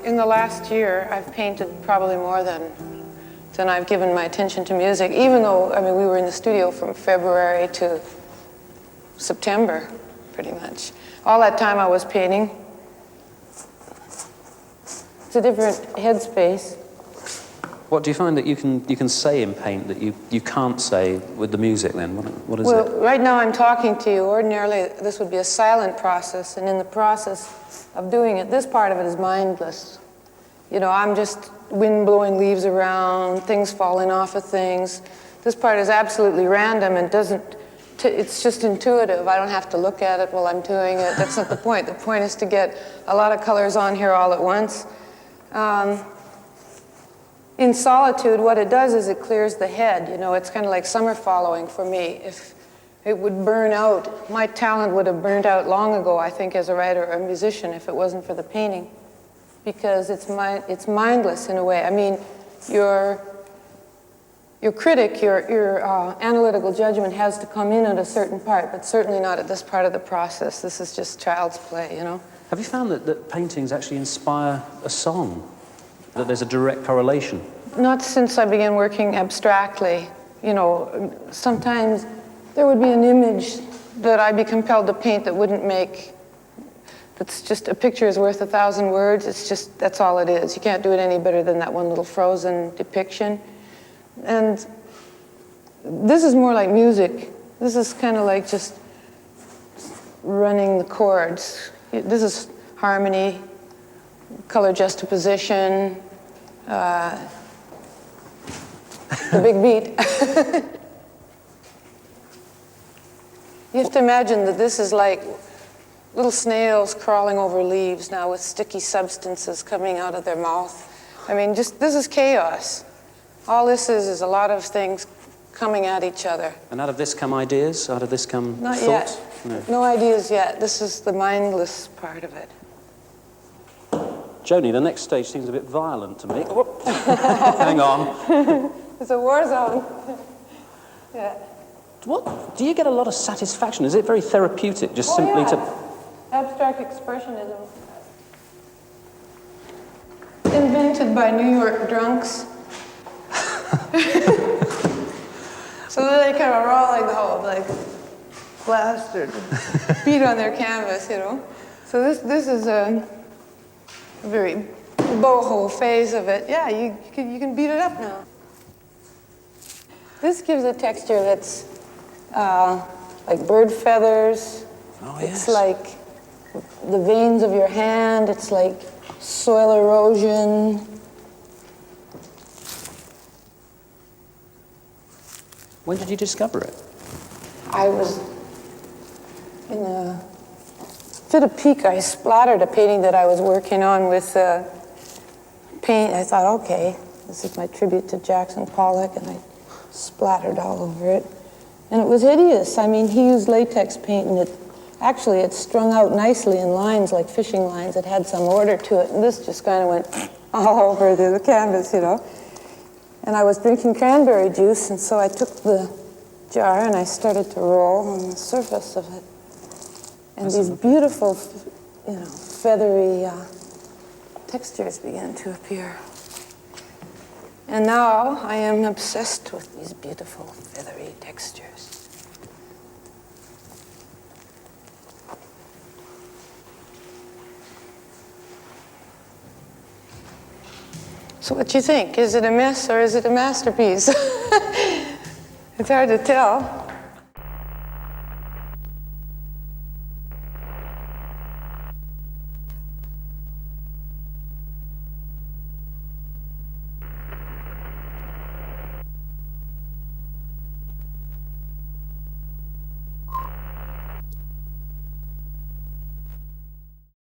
In the last year, I've painted probably more than I've given my attention to music, even though, I mean, we were in the studio from February to September, pretty much. All that time I was painting. It's a different headspace. What do you find that you can say in paint that you can't say with the music then? What is it? Well, right now I'm talking to you. Ordinarily, this would be a silent process, and in the process of doing it, this part of it is mindless. You know, I'm just wind blowing leaves around, things falling off of things. This part is absolutely random and it's just intuitive. I don't have to look at it while I'm doing it. That's not the point. The point is to get a lot of colors on here all at once. In solitude, what it does is it clears the head. You know, it's kind of like summer following for me. If it would burn out, my talent would have burned out long ago, I think, as a writer or a musician, if it wasn't for the painting. Because it's mindless in a way. I mean, your critic, your analytical judgment has to come in at a certain part, but certainly not at this part of the process. This is just child's play, you know. Have you found that paintings actually inspire a song? That there's a direct correlation? Not since I began working abstractly. You know, sometimes there would be an image that I'd be compelled to paint that wouldn't make. It's just a picture is worth 1,000 words. It's just, that's all it is. You can't do it any better than that one little frozen depiction. And this is more like music. This is kind of like just running the chords. This is harmony, color juxtaposition, the big beat. You have to imagine that this is like little snails crawling over leaves now with sticky substances coming out of their mouth. I mean, just this is chaos. All this is a lot of things coming at each other. And out of this come ideas? Out of this come Not thoughts? Yet. No ideas yet. This is the mindless part of it. Joni, the next stage seems a bit violent to me. Hang on. It's a war zone. Yeah. What? Do you get a lot of satisfaction? Is it very therapeutic, just simply to... Abstract expressionism. Invented by New York drunks. So then they kind of raw like the whole, like, plastered, beat on their canvas, you know. So this is a very boho phase of it. Yeah, you can beat it up now. This gives a texture that's like bird feathers. Oh, yes. It's like the veins of your hand. It's like soil erosion. When did you discover it? I was in a fit of pique. I splattered a painting that I was working on with paint. I thought, okay, this is my tribute to Jackson Pollock, and I splattered all over it. And it was hideous. I mean, he used latex paint, and it strung out nicely in lines, like fishing lines. It had some order to it, and this just kind of went all over the canvas, you know. And I was drinking cranberry juice, and so I took the jar and I started to roll on the surface of it. And these beautiful, you know, feathery textures began to appear. And now I am obsessed with these beautiful feathery textures. So what do you think? Is it a mess or is it a masterpiece? It's hard to tell.